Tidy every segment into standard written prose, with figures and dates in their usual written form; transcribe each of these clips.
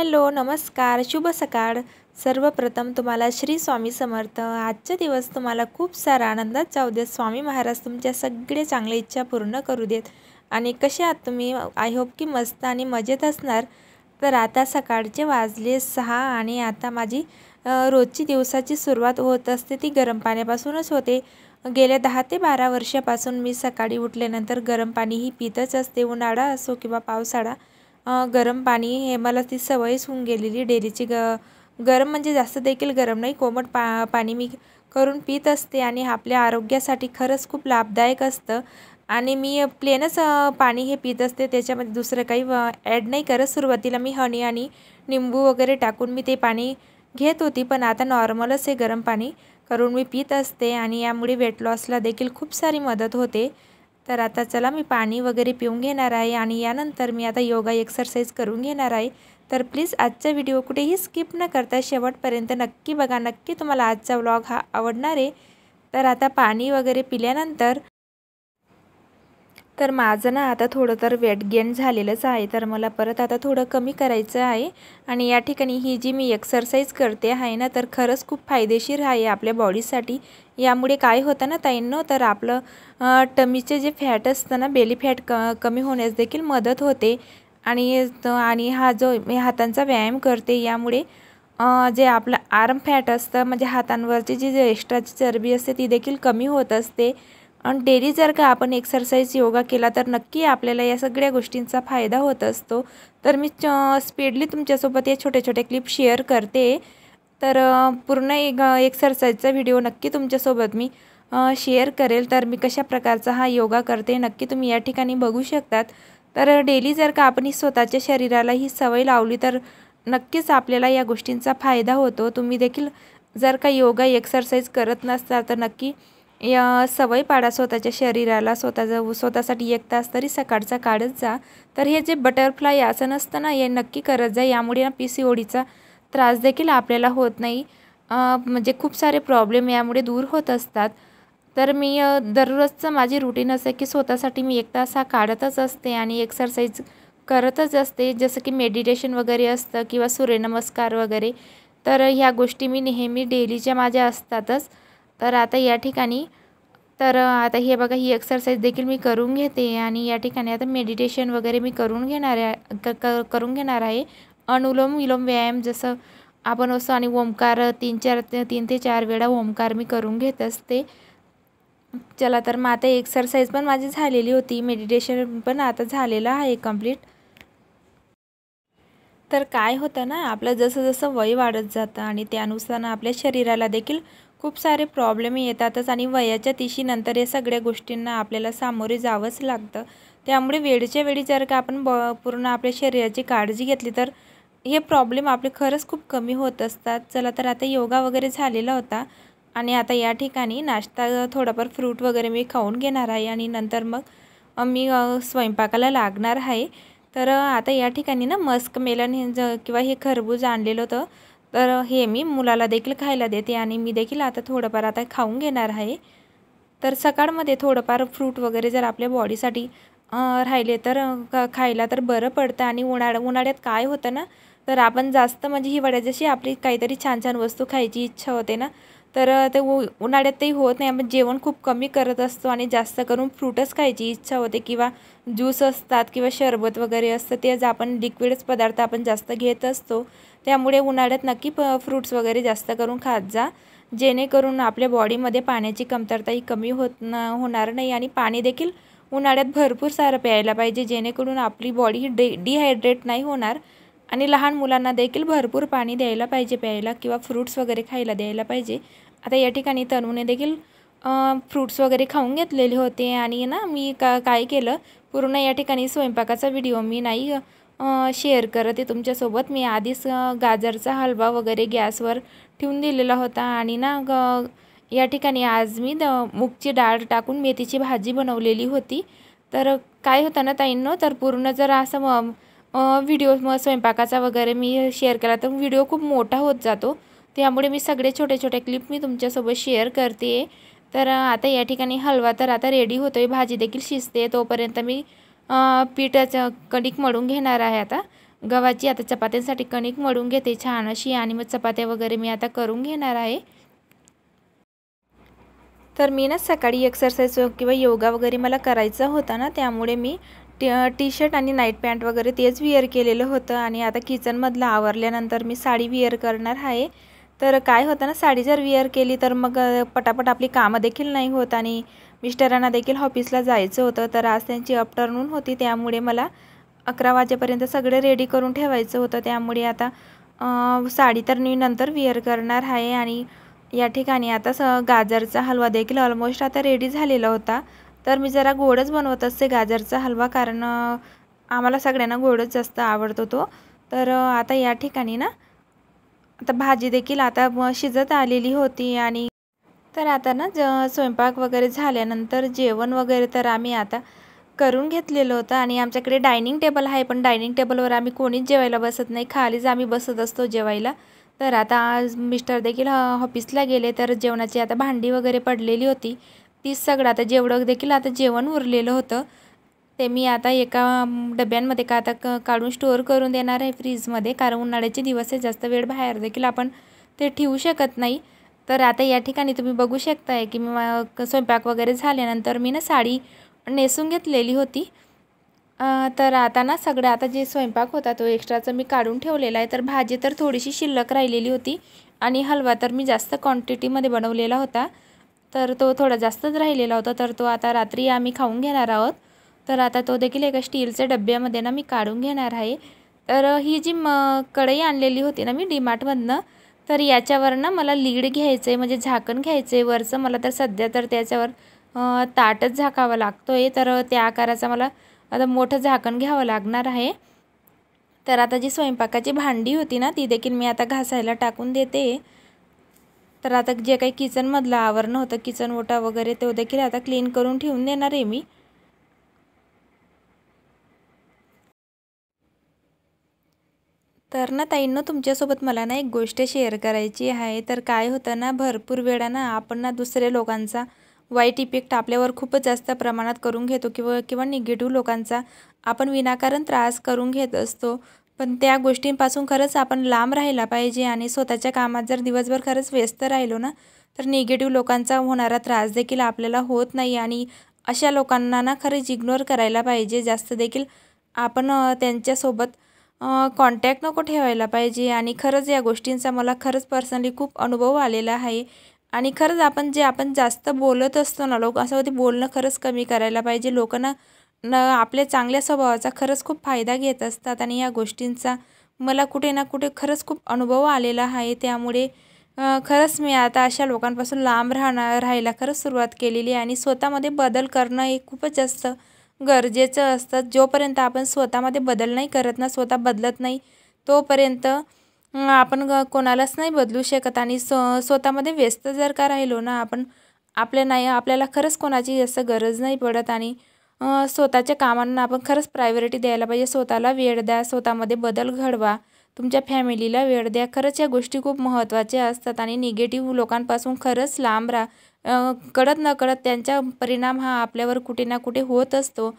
Hello नमस्कार शुभ सकाळ। सर्वप्रथम तुम्हाला श्री स्वामी समर्थ। आजचा दिवस तुम्हाला खूप सारा आनंदात जाऊ देत। स्वामी महाराज तुमच्या सगळे चांगल्या इच्छा पूर्ण करू देत। आणि कसे आहात तुम्ही? आय होप की मस्त आणि मजेत असणार। तर आता सकाळचे वाजले 6 आणि आता माझी रोजची दिवसाची सुरुवात होत असते ती गरम पाण्यापासूनच होते। गेल्या 10 ते 12 वर्षापासून मी सकाळी उठल्यानंतर गरम पाणी ही पितच असते। उन्हाळा असो किंवा पावसाळा गरम पाणी हे मला ती सवयच होऊन गेलेली डेलीची। गरम म्हणजे जास्त देखील गरम नाही, कोमट पाणी मी करून पित असते आणि आपल्या आरोग्यासाठी खरंच खूप लाभदायक असतं। आणि मी प्लेनच पाणी हे पित असते, त्याच्यामध्ये दुसरं काही ॲड नाही करत। सुरुवातीला मी हनी आणि निंबू वगैरे टाकून मी ते पाणी घेत होती, पण आता नॉर्मलच हे गरम पाणी करून मी पित असते आणि यामुळे वेट लॉसला देखील खूप सारी मदत होते। तर आता चला मी पाणी वगैरे पिऊन घेणार आहे आणि यानंतर मी आता योगा एक्सरसाइज करून घेणार आहे। तर प्लीज आजचा व्हिडिओ कुठेही स्किप न करता शेवटपर्यंत नक्की बघा। नक्की तुम्हाला आजचा व्लॉग हा आवडणार आहे। तर आता पाणी वगैरे पिल्यानंतर तर माझं ना आता थोडं तर वेट गेन झालेलंच आहे, तर मला परत आता थोडं कमी करायचं आहे। आणि या ठिकाणी ही जी मी एक्सरसाइज करते आहे ना, तर खरंच खूप फायदेशीर आहे आपल्या बॉडीसाठी। यामुळे काय होतं ना ताईंनो, तर आपलं टमीचे जे फॅट असतं ना, बेली फॅट कमी होण्यास देखील मदत होते। आणि हा जो मी हातांचा व्यायाम करते यामुळे जे आपलं आर्म फॅट असतं म्हणजे हातांवरची जी एक्स्ट्राची चरबी असते ती देखील कमी होत असते। आणि डेली जर का आपण एक्सरसाइज योगा केला तर नक्की आपल्याला या सगळ्या गोष्टींचा फायदा होत असतो। तर मी स्पीडली तुमच्यासोबत या छोटे छोटे क्लिप शेअर करते। तर पूर्ण एक्सरसाइजचा व्हिडिओ नक्की तुमच्यासोबत मी शेअर करेल। तर मी कशा प्रकारचा हा योगा करते नक्की तुम्ही या ठिकाणी बघू शकतात। तर डेली जर का आपण ही स्वतःच्या शरीराला ही सवय लावली तर नक्कीच आपल्याला या गोष्टींचा फायदा होतो। तुम्ही देखील जर का योगा एक्सरसाइज करत नसता तर नक्की या सवय पाडा स्वतःच्या शरीराला। स्वतःसाठी 1 तास तरी सकाळचा काढत जा। तर हे जे बटरफ्लाय आसन असतं ना, हे नक्की करत जा। यामुळे ना PCODचा त्रास देखील आपल्याला होत नाही, म्हणजे खूप सारे प्रॉब्लेम यामुळे दूर होत असतात। तर मी दररोजचं माझी रुटीन असं की स्वतःसाठी मी 1 तास हा काढतच असते आणि एक्सरसाइज करतच असते, जसं की मेडिटेशन वगैरे असतं किंवा सूर्यनमस्कार वगैरे। तर ह्या गोष्टी मी नेहमी डेलीच्या माझ्या असतातच। तर आता या ठिकाणी आता हे बघा ही एक्सरसाइज देखील मी करून घेते आणि या ठिकाणी आता मेडिटेशन वगैरे मी करून घेणार आहे। अनुलोम विलोम व्यायाम जसं आपण असं आणि ओमकार 3 ते 4 वेळा ओमकार मी करून घेत असते। चला तर मग आता एक्सरसाइज पण माझी झालेली होती, मेडिटेशन पण आता झालेलं आहे कंप्लीट। तर काय होतं ना, आपलं जसं जसं वय वाढत जातं आणि त्यानुसार आपल्या शरीराला देखील खूप सारे प्रॉब्लेम येतातच आणि वयाच्या 30 नंतर या सगळ्या गोष्टींना आपल्याला सामोरे जावंच लागतं। त्यामुळे वेळच्या वेळी जर का आपण पूर्ण आपल्या शरीराची काळजी घेतली तर हे प्रॉब्लेम आपले खरंच खूप कमी होत असतात। चला तर आता योगा वगैरे झालेला होता आणि आता या ठिकाणी नाश्ता थोडाफार फ्रूट वगैरे मी खाऊन घेणार आहे आणि नंतर मग मी स्वयंपाकाला लागणार आहे। तर आता या ठिकाणी ना मस्क मेलन हे किंवा हे खरबूज आणलेलं होतं, तर हे मी मुलाला देखील खायला देते आणि मी देखील आता थोडंफार आता खाऊन घेणार आहे। तर सकाळमध्ये थोडंफार फ्रूट वगैरे जर आपल्या बॉडीसाठी राहिले तर खायला तर बरं पडतं। आणि उन्हाळ्यात काय होतं ना, तर आपण जास्त म्हणजे हिवाळ्यात जशी आपली काहीतरी छान छान वस्तू खायची इच्छा होते ना, तर ते उन्हाळ्यातही होत नाही। आपण जेवण खूप कमी करत असतो आणि जास्त करून फ्रूटच खायची इच्छा होते किंवा ज्यूस असतात किंवा शरबत वगैरे असतं, तेच आपण लिक्विडच पदार्थ आपण जास्त घेत असतो। त्यामुळे उन्हाळ्यात नक्की फ्रूट्स वगैरे जास्त करून खात जा, जेणेकरून आपल्या बॉडीमध्ये पाण्याची कमतरताही कमी होणार नाही। आणि पाणी देखील उन्हाळ्यात भरपूर सारं प्यायला पाहिजे, जेणेकरून आपली बॉडी ही डिहायड्रेट नाही होणार। आणि लहान मुलांना देखील भरपूर पाणी द्यायला पाहिजे प्यायला किंवा फ्रूट्स वगैरे खायला द्यायला पाहिजे। आता या ठिकाणी तनूने देखील फ्रूट्स वगैरे खाऊन घेतलेले होते आणि ना मी काय केलं, पूर्ण या ठिकाणी स्वयंपाकाचा व्हिडिओ मी नाही शेअर करत आहे तुमच्यासोबत। मी आधीच गाजरचा हलवा वगैरे गॅसवर ठेवून दिलेला होता आणि ना या ठिकाणी आज मी मूगची डाळ टाकून मेथीची भाजी बनवलेली होती। तर काय होतं ना ताईंनो, तर पूर्ण जर असं व्हिडिओ स्वयंपाकाचा वगैरे मी शेअर केला तर व्हिडिओ खूप मोठा होत जातो। त्यामुळे मी सगळे छोटे छोटे क्लिप मी तुमच्यासोबत शेअर करते। तर आता या ठिकाणी हलवा तर आता रेडी होतोय, भाजी देखील शिजते, तोपर्यंत मी पिठाचं कणिक मळून घेणार आहे आता। गव्हाची आता चपात्यांसाठी कणिक मळून घेते छान अशी आणि मग चपात्या वगैरे मी आता करून घेणार आहे। तर मी ना सकाळी एक्सरसाइज किंवा योगा वगैरे मला करायचा होता ना, त्यामुळे मी टी शर्ट आणि नाईट पॅन्ट वगैरे तेच विअर केलेलं होतं आणि आता किचनमधलं आवरल्यानंतर मी साडी विअर करणार आहे। तर काय होतं ना, साडी जर विअर केली तर मग पटापट आपली कामं देखील नाही होत आणि मिस्टरांना देखील ऑफिसला जायचं होतं। तर आज त्यांची आफ्टरनून होती, त्यामुळे मला 11 वाजेपर्यंत सगळं रेडी करून ठेवायचं होतं। त्यामुळे आता साडी तर मी नंतर विअर करणार आहे। आणि या ठिकाणी आता गाजरचा हलवा देखील ऑलमोस्ट आता रेडी झालेला होता। तर मी जरा गोडच बनवत असते गाजरचा हलवा, कारण आम्हाला सगळ्यांना गोडच जास्त आवडतो तो। तर आता या ठिकाणी ना आता भाजी देखील आता शिजत आलेली होती आणि तर आता ना स्वयंपाक वगैरे झाल्यानंतर जेवण वगैरे तर आम्ही आता करून घेतलेलं होतं आणि आमच्याकडे डायनिंग टेबल आहे, पण डायनिंग टेबलवर आम्ही कोणीच जेवायला बसत नाही, खालीच आम्ही बसत असतो जेवायला। तर आता आज मिस्टर देखील ऑफिसला गेले, तर जेवणाची आता भांडी वगैरे पडलेली होती, तीच सगळं आता जेवढं देखील आता जेवण उरलेलं होतं ते मी आता एका डब्यांमध्ये काढून स्टोअर करून देणार आहे फ्रीजमध्ये, कारण उन्हाळ्याचे दिवस आहे, जास्त वेळ बाहेर देखील आपण ते ठेवू शकत नाही। तर आता या ठिकाणी तुम्ही बघू शकताय की मी स्वयंपाक वगैरे झाल्यानंतर मी ना साडी नेसून घेतलेली होती। तर आता ना सगळं आता जे स्वयंपाक होता तो एक्स्ट्राचं मी काढून ठेवलेला आहे। तर भाजी तर थोडीशी शिल्लक राहिलेली होती आणि हलवा तर मी जास्त क्वांटिटीमध्ये बनवलेला होता, तर तो थोडा जास्तच राहिलेला होता, तर तो आता रात्री आम्ही खाऊन घेणार आहोत। तर आता तो देखील एका स्टीलच्या डब्यामध्ये ना मी काढून घेणार आहे। तर ही जी कढई आणलेली होती ना मी डीमार्टमधनं, तर याच्यावर ना मला लीड घ्यायचं आहे, म्हणजे झाकण घ्यायचं आहे वरचं। मला तर सध्या तर त्याच्यावर ताटच झाकावं लागतो आहे, तर त्या आकाराचा मला आता मोठं झाकण घ्यावं लागणार आहे। तर आता जी स्वयंपाकाची भांडी होती ना ती देखील मी आता घासायला टाकून देते। तर आता जे काही किचनमधलं आवरणं होतं, किचन ओटा वगैरे, तो देखील आता क्लीन करून ठेवून देणार आहे मी। तर ना ताईंनो, तुमच्यासोबत मला ना एक गोष्ट शेअर करायची आहे। तर काय होतं ना, भरपूर वेळा ना आपण ना दुसऱ्या लोकांचा वाईट इफेक्ट आपल्यावर खूपच जास्त प्रमाणात करून घेतो किंवा निगेटिव्ह लोकांचा आपण विनाकारण त्रास करून घेत असतो। पण त्या गोष्टींपासून खरंच आपण लांब राहायला पाहिजे आणि स्वतःच्या कामात जर दिवसभर खरंच व्यस्त राहिलो ना, तर निगेटिव्ह लोकांचा होणारा त्रास देखील आपल्याला होत नाही आणि अशा लोकांना ना खरंच इग्नोर करायला पाहिजे। जास्त देखील आपण त्यांच्यासोबत कॉन्टॅक्ट नको ठेवायला पाहिजे। आणि खरंच या गोष्टींचा मला खरंच पर्सनली खूप अनुभव आलेला आहे आणि खरंच आपण जास्त बोलत असतो ना, लोक असं ते बोलणं खरंच कमी करायला पाहिजे। लोकांना आपल्या चांगल्या स्वभावाचा खरंच खूप फायदा घेत असतात आणि या गोष्टींचा मला कुठे ना कुठे खरंच खूप अनुभव आलेला आहे। त्यामुळे खरंच मी आता अशा लोकांपासून लांब राहायला खरंच सुरुवात केलेली आहे आणि स्वतःमध्ये बदल करणं हे खूपच जास्त गरजेचं असतं। जोपर्यंत आपण स्वतःमध्ये बदल नाही करत ना, स्वतः बदलत नाही, तोपर्यंत आपण कोणालाच नाही बदलू शकत। आणि स्वतःमध्ये व्यस्त जर का राहिलो ना आपण, आपल्याला खरंच कोणाची जास्त गरज नाही पडत आणि स्वतःच्या कामांना आपण खरंच प्रायोरिटी द्यायला पाहिजे। स्वतःला वेळ द्या, स्वतःमध्ये बदल घडवा, तुमच्या फॅमिलीला वेळ द्या। खरंच या गोष्टी खूप महत्त्वाच्या असतात आणि निगेटिव्ह लोकांपासून खरंच लांब राहा। कळत नकळत त्यांचा परिणाम हा आपल्यावर कुठे ना कुठे होत असतो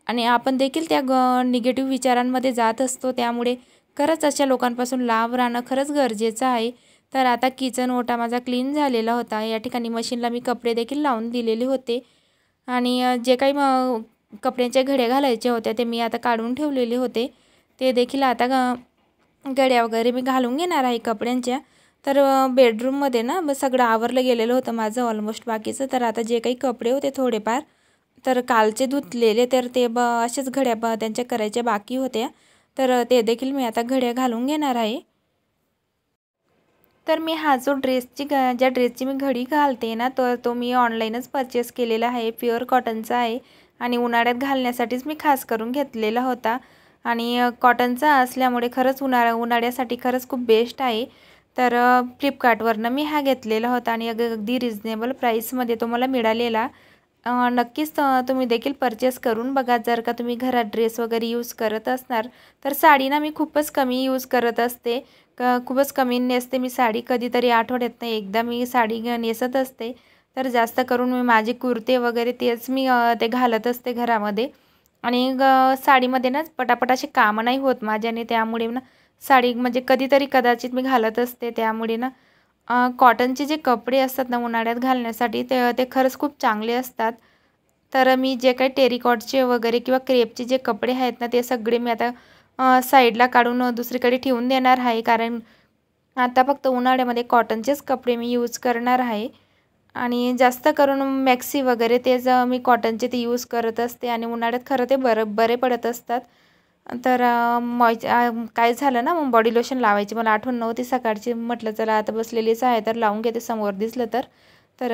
आणि आपण देखील त्या निगेटिव्ह विचारांमध्ये जात असतो। त्यामुळे खरंच अशा लोकांपासून लांब राहणं खरंच गरजेचं आहे। तर आता किचन ओटा माझा क्लीन झालेला होता। या ठिकाणी मशीनला मी कपडे देखील लावून दिलेले होते आणि जे काही कपड्यांच्या घड्या घालायच्या होत्या ते मी आता काढून ठेवलेले होते, ते देखील आता घड्या वगैरे मी घालून घेणार आहे कपड्यांच्या। तर बेडरूममध्ये ना सगळं आवरलं गेलेलं होतं माझं ऑलमोस्ट बाकीचं। तर आता जे काही कपडे होते थोडेफार तर कालचे धुतलेले, तर ते असेच घड्या त्यांच्या करायच्या बाकी होत्या, तर ते देखील मी आता घड्या घालून घेणार आहे। तर मी हा जो ज्या ड्रेसची मी घडी घालते ना, तर तो मी ऑनलाईनच परचेस केलेला आहे, प्युअर कॉटनचा आहे आणि उन्हाळ्यात घालण्यासाठीच मी खास करून घेतलेला होता आणि कॉटनचा असल्यामुळे खरंच उन्हाळ्यासाठी खरंच खूप बेस्ट आहे। तर फ्लिपकार्टवरनं मी हा घेतलेला होता आणि अगदी रिजनेबल प्राईसमध्ये तो मला मिळालेला। नक्कीच तुम्ही देखील परचेस करून बघा। जर का तुम्ही घरात ड्रेस वगैरे यूज करत असणार तर साडी ना मी खूपच कमी यूज करत असते, खूपच कमी नेसते मी साडी, कधीतरी आठवड्यातनं एकदा मी साडी नेसत असते। तर जास्त करून मी माझे कुर्ते वगैरे तेच मी ते घालत असते घरामध्ये आणि साडीमध्ये ना पटापट असे कामं नाही होत माझ्याने, त्यामुळे ना साडी म्हणजे कधीतरी कदाचित मी घालत असते. त्यामुळे ना कॉटनचे जे कपडे असतात ना उन्हाळ्यात घालण्यासाठी ते ते खरंच खूप चांगले असतात. तर मी जे काही टेरिकॉटचे वगैरे किंवा क्रेपचे जे कपडे आहेत ना ते सगळे मी आता साईडला काढून दुसरीकडे ठेवून देणार आहे. कारण आता फक्त उन्हाळ्यामध्ये कॉटनचेच कपडे मी यूज करणार आहे. आणि जास्त करून मॅक्सी वगैरे तेच मी कॉटनचे ते यूज करत असते आणि उन्हाळ्यात खरं ते बरे पडत असतात. तर काय झालं ना, मग बॉडी लोशन लावायची मला आठवण नव्हती सकाळची. म्हटलं चला आता बसलेलीच आहे तर लावून घेते, समोर दिसलं तर. तर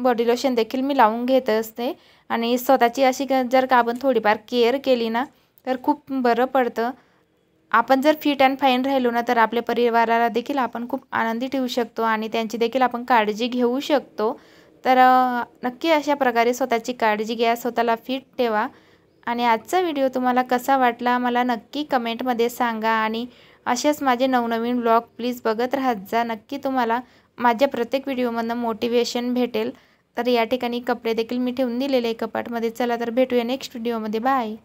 बॉडी लोशन देखील मी लावून घेत असते. आणि स्वतःची अशी जर का आपण थोडीफार केअर केली ना तर खूप बरं पडतं. आपण जर फिट अँड फाईन राहिलो ना तर आपल्या परिवाराला देखील आपण खूप आनंदी ठेवू शकतो आणि त्यांची देखील आपण काळजी घेऊ शकतो. तर नक्की अशा प्रकारे स्वतःची काळजी घ्या, स्वतःला फिट ठेवा. आणि आजचा व्हिडिओ तुम्हाला कसा वाटला मला नक्की कमेंटमध्ये सांगा. आणि असेच माझे नवनवीन व्लॉग प्लीज बघत राहत जा. नक्की तुम्हाला माझ्या प्रत्येक व्हिडिओमधनं मोटिवेशन भेटेल. तर या ठिकाणी कपडे देखील मी ठेवून दिलेले आहे कपाटमध्ये. चला तर भेटूया नेक्स्ट व्हिडिओमध्ये. बाय.